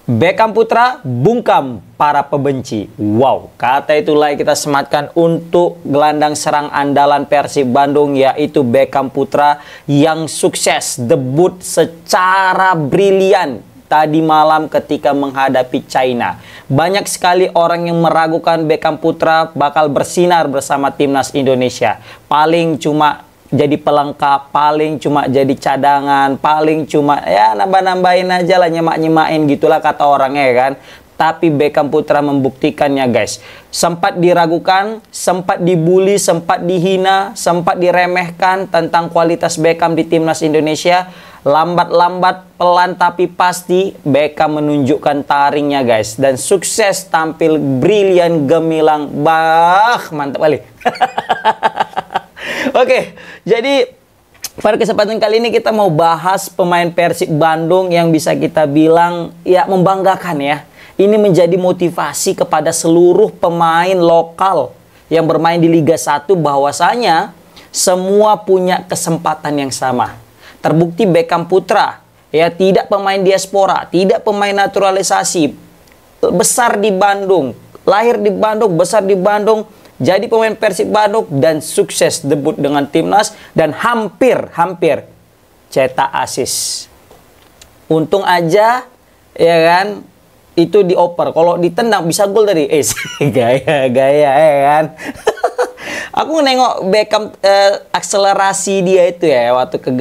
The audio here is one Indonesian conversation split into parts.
Beckham Putra bungkam para pembenci. Wow, kata itulah kita sematkan untuk gelandang serang andalan Persib Bandung, yaitu Beckham Putra yang sukses debut secara brilian tadi malam ketika menghadapi China. Banyak sekali orang yang meragukan Beckham Putra bakal bersinar bersama timnas Indonesia. Paling cuma jadi pelengkap, paling cuma jadi cadangan, paling cuma ya nambah-nambahin aja lah, nyemak-nyemain gitulah kata orangnya kan. Tapi Beckham Putra membuktikannya guys. Sempat diragukan, sempat dibully, sempat dihina, sempat diremehkan tentang kualitas Beckham di timnas Indonesia. Lambat-lambat, pelan tapi pasti Beckham menunjukkan taringnya guys. Dan sukses tampil brilian gemilang. Bah, mantap kali. Oke, jadi pada kesempatan kali ini kita mau bahas pemain Persib Bandung yang bisa kita bilang ya membanggakan ya. Ini menjadi motivasi kepada seluruh pemain lokal yang bermain di Liga 1 bahwasanya semua punya kesempatan yang sama. Terbukti Beckham Putra ya, tidak pemain diaspora, tidak pemain naturalisasi, besar di Bandung, lahir di Bandung, besar di Bandung, jadi pemain Persib Bandung dan sukses debut dengan timnas dan hampir cetak assist. Untung aja ya kan itu dioper. Kalau ditendang bisa gol tadi. Gaya ya kan. Aku nengok Beckham akselerasi dia itu ya waktu ke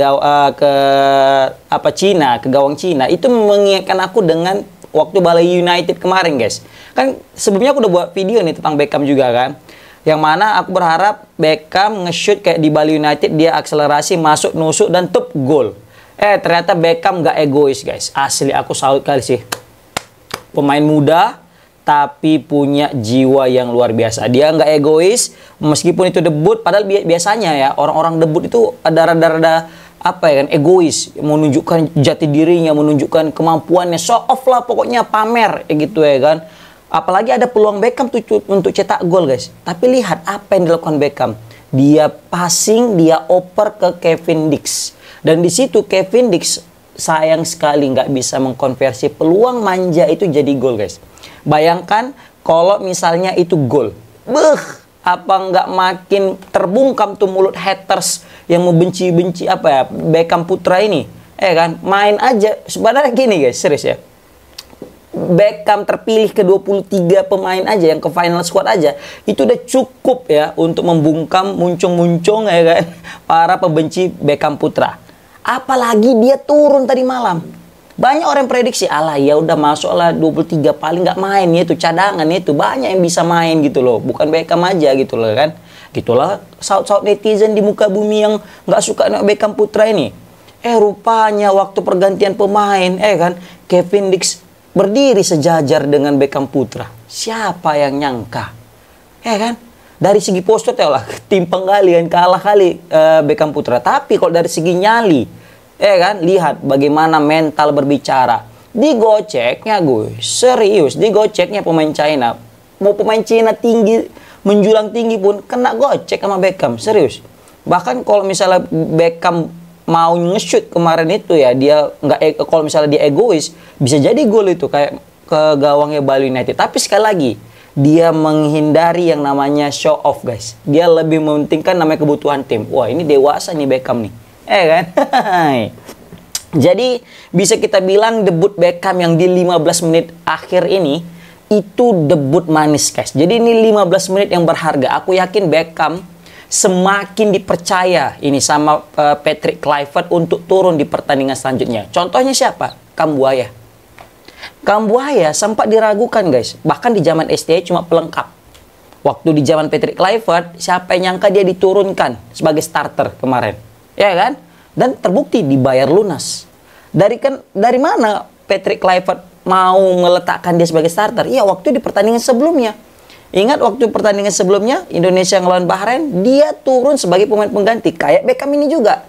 Cina, ke gawang Cina. Itu mengingatkan aku dengan waktu Bali United kemarin, guys. Kan sebelumnya aku udah buat video nih tentang Beckham juga kan. Yang mana aku berharap Beckham nge-shoot kayak di Bali United, dia akselerasi, masuk, nusuk dan tup gol. Ternyata Beckham gak egois, guys. Asli aku salut kali sih. Pemain muda tapi punya jiwa yang luar biasa. Dia nggak egois meskipun itu debut. Padahal biasanya ya orang-orang debut itu ada rada-rada apa ya kan, egois, menunjukkan jati dirinya, menunjukkan kemampuannya, show off lah pokoknya, pamer gitu ya kan. Apalagi ada peluang Beckham tuh untuk cetak gol guys. Tapi lihat apa yang dilakukan Beckham. Dia passing, dia oper ke Kevin Dix. Dan di situ Kevin Dix sayang sekali nggak bisa mengkonversi peluang manja itu jadi gol guys. Bayangkan kalau misalnya itu gol. Apa nggak makin terbungkam tuh mulut haters yang membenci-benci apa ya Beckham Putra ini. Kan main aja. Sebenarnya gini guys, serius ya. Beckham terpilih ke 23 pemain aja yang ke final squad aja itu udah cukup ya untuk membungkam muncung-muncung ya kan para pembenci Beckham Putra. Apalagi dia turun tadi malam. Banyak orang prediksi, alah ya udah masuk lah 23 paling nggak main ya itu cadangan itu, banyak yang bisa main gitu loh, bukan Beckham aja gitu loh kan. Gitulah saut-saut netizen di muka bumi yang nggak suka dengan Beckham Putra ini. Rupanya waktu pergantian pemain kan Kevin Dix berdiri sejajar dengan Beckham Putra. Siapa yang nyangka? Kan? Dari segi postur lah timpang kali kan, kalah kali Beckham Putra. Tapi kalau dari segi nyali, kan lihat bagaimana mental berbicara. Digoceknya gue, serius digoceknya pemain China. Mau pemain China tinggi, menjulang tinggi pun kena gocek sama Beckham, serius. Bahkan kalau misalnya Beckham mau nge-shoot kemarin itu ya, dia nggak, kalau misalnya dia egois bisa jadi gol itu kayak ke gawangnya Bali United. Tapi sekali lagi dia menghindari yang namanya show off guys. Dia lebih mementingkan namanya kebutuhan tim. Wah ini dewasa nih Beckham nih, kan. Jadi bisa kita bilang debut Beckham yang di 15 menit akhir ini itu debut manis guys. Jadi ini 15 menit yang berharga. Aku yakin Beckham semakin dipercaya ini sama Patrick Kluivert untuk turun di pertandingan selanjutnya. Contohnya siapa? Kambuaya. Kambuaya sempat diragukan guys. Bahkan di zaman STI cuma pelengkap. Waktu di zaman Patrick Kluivert, siapa yang nyangka dia diturunkan sebagai starter kemarin. Ya kan? Dan terbukti dibayar lunas. Dari mana Patrick Kluivert mau meletakkan dia sebagai starter? Ya waktu di pertandingan sebelumnya. Ingat waktu pertandingan sebelumnya Indonesia ngelawan Bahrain, dia turun sebagai pemain pengganti. Kayak Beckham ini juga.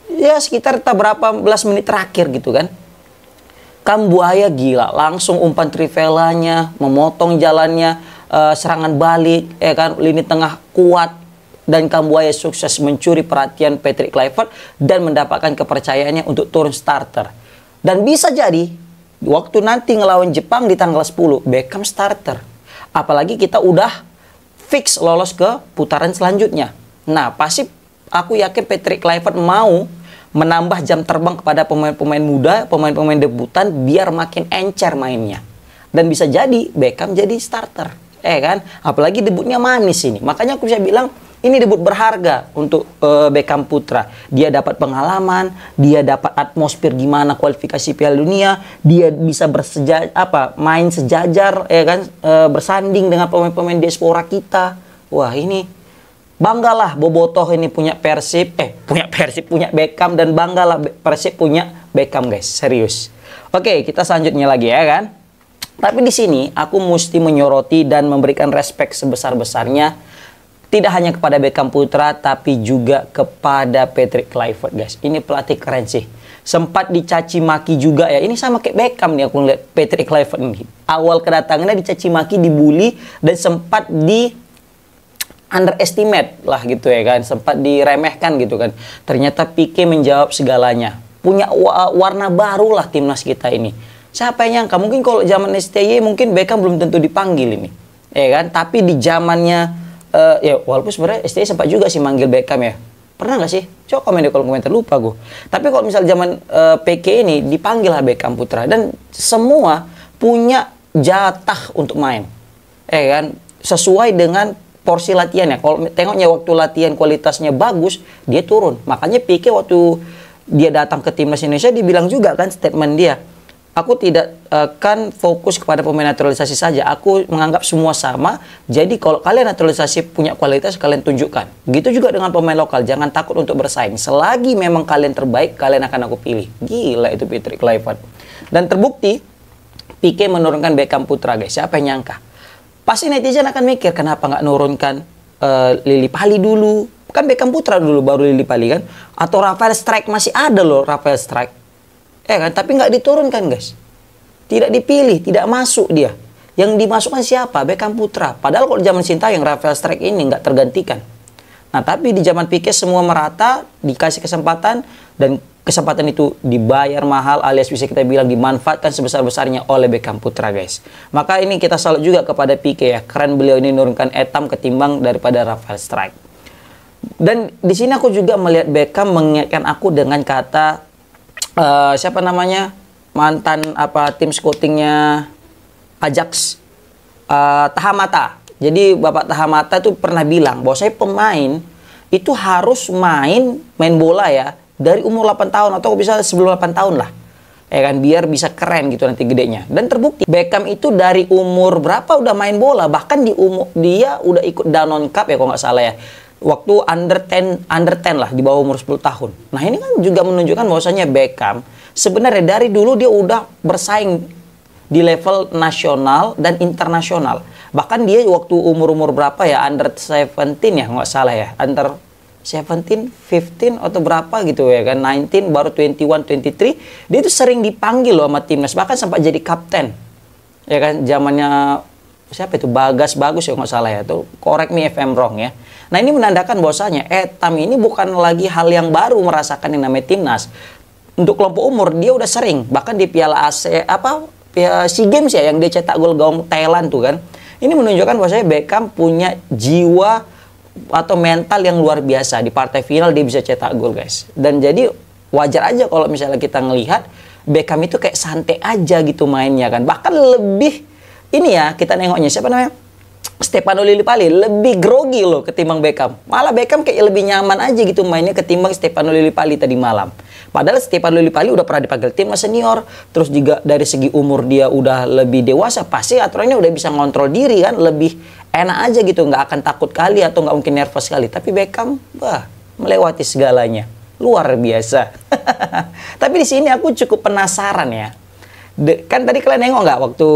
Ya sekitar berapa belas menit terakhir gitu kan. Kambuaya gila, langsung umpan trivelanya, memotong jalannya, serangan balik, kan lini tengah kuat. Dan Kambuaya sukses mencuri perhatian Patrick Kluivert dan mendapatkan kepercayaannya untuk turun starter. Dan bisa jadi Waktu nanti ngelawan Jepang di tanggal 10, Beckham starter. Apalagi kita udah fix lolos ke putaran selanjutnya. Nah, pasti aku yakin Patrick Kluivert mau menambah jam terbang kepada pemain-pemain muda, pemain-pemain debutan biar makin encer mainnya. Dan bisa jadi Beckham jadi starter. Kan? Apalagi debutnya manis ini. Makanya aku bisa bilang ini debut berharga untuk Beckham Putra. Dia dapat pengalaman, dia dapat atmosfer gimana kualifikasi Piala Dunia, dia bisa main sejajar kan, bersanding dengan pemain-pemain diaspora kita. Wah, ini banggalah Bobotoh ini punya punya Beckham, dan banggalah Persib punya Beckham, guys. Serius. Oke, kita selanjutnya lagi ya kan. Tapi di sini aku mesti menyoroti dan memberikan respek sebesar-besarnya tidak hanya kepada Beckham Putra, tapi juga kepada Patrick Kluivert, guys. Ini pelatih keren sih. Sempat dicaci maki juga ya. Ini sama kayak Beckham nih, aku ngeliat Patrick Kluivert ini. Awal kedatangannya dicaci maki, dibully, dan sempat di underestimate lah gitu ya kan. Sempat diremehkan gitu kan. Ternyata Pique menjawab segalanya. Punya warna baru lah timnas kita ini. Siapa yang nyangka? Mungkin kalau zaman STY mungkin Beckham belum tentu dipanggil ini. Ya kan? Tapi di zamannya ya walaupun sebenarnya STY sempat juga sih manggil Beckham ya. Pernah nggak sih? Coba komen di kolom komentar, lupa gue. Tapi kalau misal zaman PK ini dipanggil lah Beckham Putra, dan semua punya jatah untuk main. Kan? Sesuai dengan porsi latihannya. Kalau tengoknya waktu latihan kualitasnya bagus, dia turun. Makanya PK waktu dia datang ke timnas Indonesia dibilang juga kan statement dia, aku tidak akan fokus kepada pemain naturalisasi saja. Aku menganggap semua sama. Jadi kalau kalian naturalisasi punya kualitas, kalian tunjukkan. Gitu juga dengan pemain lokal. Jangan takut untuk bersaing. Selagi memang kalian terbaik, kalian akan aku pilih. Gila itu Patrick Kluivert. Dan terbukti, Pique menurunkan Beckham Putra, guys. Siapa yang nyangka? Pasti netizen akan mikir, kenapa nggak nurunkan Lili Pali dulu? Kan Beckham Putra dulu, baru Lili Pali kan? Atau Rafael Strike, masih ada loh Rafael Strike. Kan? Tapi nggak diturunkan, guys. Tidak dipilih, tidak masuk dia. Yang dimasukkan siapa? Beckham Putra. Padahal kalau zaman Sintayong, Rafael Strike ini nggak tergantikan. Nah, tapi di zaman Pique semua merata, dikasih kesempatan, dan kesempatan itu dibayar mahal, alias bisa kita bilang dimanfaatkan sebesar-besarnya oleh Beckham Putra, guys. Maka ini kita salut juga kepada Pique ya. Keren beliau ini menurunkan Etam ketimbang daripada Rafael Strike. Dan di sini aku juga melihat Beckham mengingatkan aku dengan kata siapa namanya, mantan tim scoutingnya Ajax, Tahamata. Jadi Bapak Tahamata itu pernah bilang bahwa saya pemain itu harus main bola ya dari umur 8 tahun atau bisa sebelum 8 tahun lah. Kan biar bisa keren gitu nanti gedenya. Dan terbukti Beckham itu dari umur berapa udah main bola, bahkan dia udah ikut Danone Cup ya kalau nggak salah ya. Waktu under 10 lah, di bawah umur 10 tahun. Nah, ini kan juga menunjukkan bahwasanya Beckham sebenarnya dari dulu dia udah bersaing di level nasional dan internasional. Bahkan dia waktu umur berapa ya, under 17 ya, nggak salah ya. Under 17, 15 atau berapa gitu ya kan, 19 baru 21, 23. Dia itu sering dipanggil loh sama timnas, bahkan sempat jadi kapten. Ya kan, zamannya siapa itu? Bagus ya nggak salah ya. Tuh correct me if I'm wrong ya. Nah, ini menandakan bahwasanya Etam ini bukan lagi hal yang baru merasakan yang namanya timnas. Untuk kelompok umur dia udah sering, bahkan di Piala SEA Games ya yang dia cetak gol gawang Thailand tuh kan. Ini menunjukkan bahwasanya Beckham punya jiwa atau mental yang luar biasa. Di partai final dia bisa cetak gol, guys. Dan jadi wajar aja kalau misalnya kita ngelihat Beckham itu kayak santai aja gitu mainnya kan. Bahkan lebih ini ya, kita nengoknya siapa namanya? Stefano Lillipali lebih grogi loh ketimbang Beckham. Malah Beckham kayak lebih nyaman aja gitu mainnya ketimbang Stefano Lillipali tadi malam. Padahal Stefano Lillipali udah pernah dipanggil timnas senior, terus juga dari segi umur dia udah lebih dewasa, pasti aturannya udah bisa ngontrol diri kan, lebih enak aja gitu, nggak akan takut kali atau nggak mungkin nervous kali. Tapi Beckham, melewati segalanya, luar biasa. Tapi di sini aku cukup penasaran ya. Kan tadi kalian nengok nggak waktu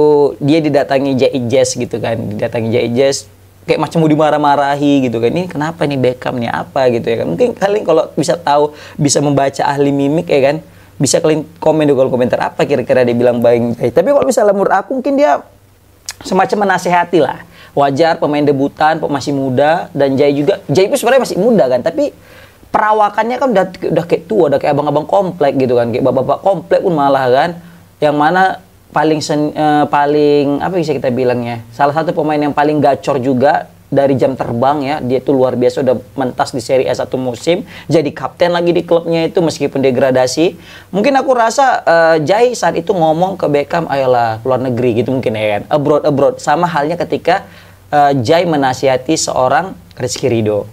dia didatangi Jazz gitu kan, didatangi Jazz kayak macam mau dimarah-marahi gitu kan, ini kenapa nih Beckham nih apa gitu ya kan. Mungkin kalian kalau bisa tahu, bisa membaca ahli mimik ya kan, bisa kalian komen di kolom komentar apa kira-kira dia bilang baik. Tapi kalau misalnya menurut aku mungkin dia semacam menasehati lah. Wajar pemain debutan, masih muda, dan Jay itu sebenarnya masih muda kan, tapi perawakannya kan udah kayak tua, udah kayak abang-abang komplek gitu kan, kayak bapak-bapak komplek pun malah kan. Yang mana paling apa bisa kita bilang ya, salah satu pemain yang paling gacor juga dari jam terbang ya. Dia tuh luar biasa, udah mentas di Serie A 1 musim, jadi kapten lagi di klubnya itu meskipun degradasi. Mungkin aku rasa Jai saat itu ngomong ke Beckham, ayolah keluar negeri gitu mungkin ya kan, abroad. Sama halnya ketika Jai menasihati seorang Rizky Ridho.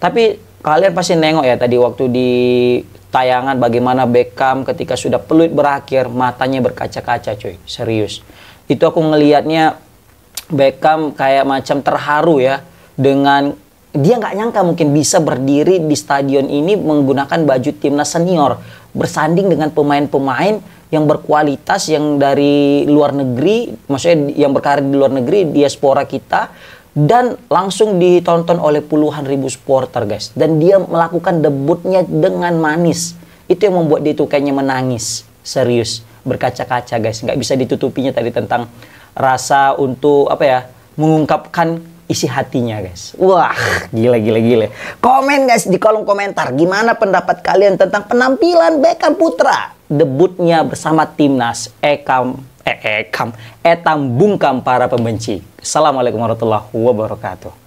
Tapi kalian pasti nengok ya tadi waktu di tayangan bagaimana Beckham ketika sudah peluit berakhir, matanya berkaca-kaca cuy, serius. Itu aku ngelihatnya Beckham kayak macam terharu ya, dengan dia nggak nyangka mungkin bisa berdiri di stadion ini menggunakan baju timnas senior, bersanding dengan pemain-pemain yang berkualitas yang dari luar negeri, maksudnya yang berkarir di luar negeri, diaspora kita, dan langsung ditonton oleh puluhan ribu supporter guys. Dan dia melakukan debutnya dengan manis. Itu yang membuat dia tuh kayaknya menangis, serius, berkaca-kaca guys. Nggak bisa ditutupinya tadi tentang rasa untuk apa ya, mengungkapkan isi hatinya guys. Wah, gila. Komen guys di kolom komentar, gimana pendapat kalian tentang penampilan Beckham Putra debutnya bersama timnas Etam bungkam para pembenci. Assalamualaikum warahmatullahi wabarakatuh.